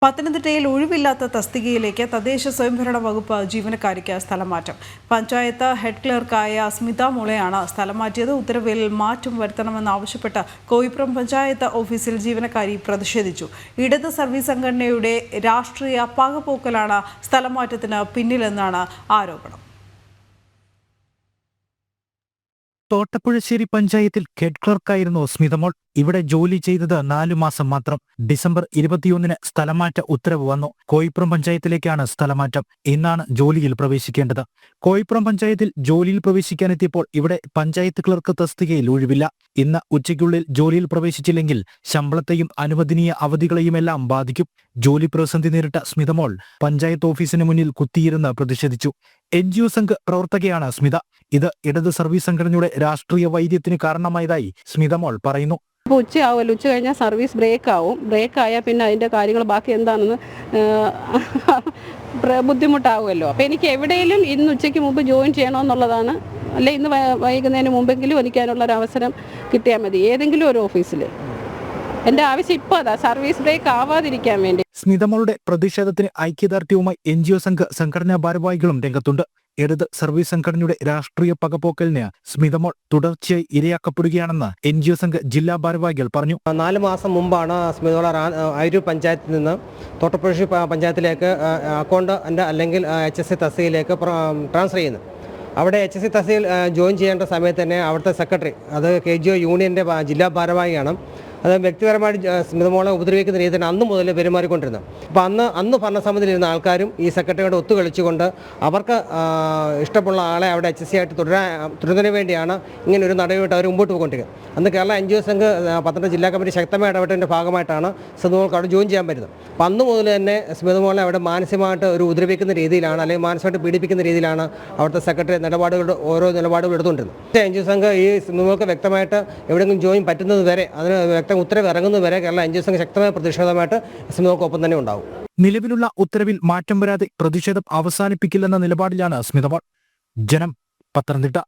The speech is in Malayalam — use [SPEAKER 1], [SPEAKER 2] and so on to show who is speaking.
[SPEAKER 1] പത്തനംതിട്ടയിൽ ഒഴിവില്ലാത്ത തസ്തികയിലേക്ക് തദ്ദേശ സ്വയംഭരണ വകുപ്പ് ജീവനക്കാരിക്ക് സ്ഥലം മാറ്റം. പഞ്ചായത്ത് ഹെഡ് ക്ലർക്കായ സ്മിത മോളെയാണ് സ്ഥലം മാറ്റിയത്. ഉത്തരവിൽ മാറ്റം വരുത്തണമെന്നാവശ്യപ്പെട്ട് കോയിപ്പുറം പഞ്ചായത്ത് ഓഫീസിൽ ജീവനക്കാരി പ്രതിഷേധിച്ചു. ഇടത് സർവീസ് സംഘടനയുടെ രാഷ്ട്രീയ പകപോക്കലാണ് സ്ഥലം മാറ്റത്തിന് പിന്നിലെന്നാണ് ആരോപണം.
[SPEAKER 2] തോട്ടപ്പുഴശ്ശേരി പഞ്ചായത്തിൽ ഹെഡ് ക്ലർക്കായിരുന്നു സ്മിതമോൾ. ഇവിടെ ജോലി ചെയ്തത് 4 മാസം മാത്രം. ഡിസംബർ 21-ന് സ്ഥലമാറ്റ ഉത്തരവ് വന്നു. കോയിപ്പുറം പഞ്ചായത്തിലേക്കാണ് സ്ഥലമാറ്റം. ഇന്നാണ് ജോലിയിൽ പ്രവേശിക്കേണ്ടത്. കോയിപ്പുറം പഞ്ചായത്തിൽ ജോലിയിൽ പ്രവേശിക്കാനെത്തിയപ്പോൾ ഇവിടെ പഞ്ചായത്ത് ക്ലർക്ക് തസ്തികയിൽ ഒഴിവില്ല. ഇന്ന് ഉച്ചയ്ക്കുള്ളിൽ ജോലിയിൽ പ്രവേശിച്ചില്ലെങ്കിൽ ശമ്പളത്തെയും അനുവദനീയ അവധികളെയുമെല്ലാം ബാധിക്കും. ജോലി പ്രതിസന്ധി നേരിട്ട സ്മിതമോൾ പഞ്ചായത്ത് ഓഫീസിന് മുന്നിൽ കുത്തിയിരുന്ന് പ്രതിഷേധിച്ചു. NGO സംഘ് പ്രവർത്തകയാണ് സ്മിത. ഇത് ഇടത് സർവീസ് സംഘടനയുടെ രാഷ്ട്രീയ വൈദ്യത്തിന് കാരണമായതായി സ്മിതമോൾ പറയുന്നു.
[SPEAKER 3] ഇപ്പോൾ ഉച്ചയാവുമല്ലോ, ഉച്ച കഴിഞ്ഞാൽ സർവീസ് ബ്രേക്ക് ആയാൽ പിന്നെ അതിൻ്റെ കാര്യങ്ങൾ ബാക്കി എന്താണെന്ന് ബുദ്ധിമുട്ടാവുമല്ലോ. അപ്പോൾ എനിക്ക് എവിടെയെങ്കിലും ഇന്ന് ഉച്ചയ്ക്ക് മുമ്പ് ജോയിൻ ചെയ്യണമെന്നുള്ളതാണ്. അല്ലെ ഇന്ന് വൈകുന്നതിന് മുമ്പെങ്കിലും എനിക്കതിനുള്ളൊരു അവസരം കിട്ടിയാൽ മതി, ഏതെങ്കിലും ഒരു ഓഫീസിൽ. എൻ്റെ ആവശ്യം ഇപ്പോൾ അതാ, സർവീസ് ബ്രേക്ക് ആവാതിരിക്കാൻ വേണ്ടി.
[SPEAKER 2] സ്മിതമോളുടെ പ്രതിഷേധത്തിന് ഐക്യദാർഢ്യവുമായി NGO സംഘ് സംഘടനാ ഭാരവാഹികളും രംഗത്തുണ്ട്. ഇടത് സർവീസ് സംഘടനയുടെ രാഷ്ട്രീയ പകപോക്കലിന് സ്മിതമോൾ തുടർച്ചയായി ഇരയാക്കപ്പെടുകയാണെന്ന് NGO സംഘ് ജില്ലാ ഭാരവാഹികൾ പറഞ്ഞു.
[SPEAKER 4] 4 മാസം മുമ്പാണ് സ്മിതമോൾ അയിരൂർ പഞ്ചായത്തിൽ നിന്ന് തോട്ടപ്പുഴശ്ശേരി പഞ്ചായത്തിലേക്ക് അക്കൗണ്ട് അല്ലെങ്കിൽ HSC തസ്തികയിലേക്ക് ട്രാൻസ്ഫർ ചെയ്യുന്നത്. അവിടെ HSC തസ്തികയിൽ ജോയിൻ ചെയ്യേണ്ട സമയത്ത് തന്നെ അവിടുത്തെ സെക്രട്ടറി, അത് KGO യൂണിയൻ്റെ ജില്ലാ ഭാരവാഹിയാണ്, അത് വ്യക്തിപരമായിട്ട് സ്മിതമോളെ ഉപദ്രവിക്കുന്ന രീതിയിൽ അന്ന് മുതൽ പെരുമാറിക്കൊണ്ടിരുന്നത്. അപ്പോൾ അന്ന് ഭരണസമിതിയിലിരുന്ന ആൾക്കാരും ഈ സെക്രട്ടറിയോട് ഒത്തുകളിച്ചുകൊണ്ട് അവർക്ക് ഇഷ്ടമുള്ള ആളെ അവിടെ HSC ആയിട്ട് തുടരുന്നതിന് വേണ്ടിയാണ് ഇങ്ങനെ ഒരു നടപടിയായിട്ട് അവർ മുമ്പോട്ട് പോയിക്കൊണ്ടിരിക്കുന്നത്. അന്ന് കേരള NGO സംഘ് പത്തനംതിട്ട ജില്ലാ കമ്മിറ്റി ശക്തമായ ഇടപെട്ടതിൻ്റെ ഭാഗമായിട്ടാണ് സ്മിതമോൾക്ക് അവിടെ ജോയിൻ ചെയ്യാൻ പറ്റുന്നത്. അപ്പോൾ അന്ന് മുതൽ തന്നെ സ്മിതമോളെ അവിടെ മാനസികമായിട്ട് ഒരു ഉപദ്രവിക്കുന്ന രീതിയിലാണ്, അല്ലെങ്കിൽ മാനസികമായിട്ട് പീഡിപ്പിക്കുന്ന രീതിയിലാണ് അവിടുത്തെ സെക്രട്ടറി ഓരോ നിലപാടുകൾ എടുത്തുകൊണ്ടിരുന്നത്. NGO സംഘ് ഈ സ്മിതമോൾക്ക് വ്യക്തമായിട്ട് എവിടെയെങ്കിലും ജോയിൻ പറ്റുന്നത് വരെ, അതിന് ഉത്തരവ് ഇറങ്ങുന്നതുവരെ കേരള NGO സംഘം ശക്തമായ പ്രതിഷേധമായിട്ട് സ്മിതമോൾക്കൊപ്പം തന്നെ ഉണ്ടാവും.
[SPEAKER 2] നിലവിലുള്ള ഉത്തരവിൽ മാറ്റം വരാതെ പ്രതിഷേധം അവസാനിപ്പിക്കില്ലെന്ന നിലപാടിലാണ് സ്മിതമോൾ. ജനം, പത്തനംതിട്ട.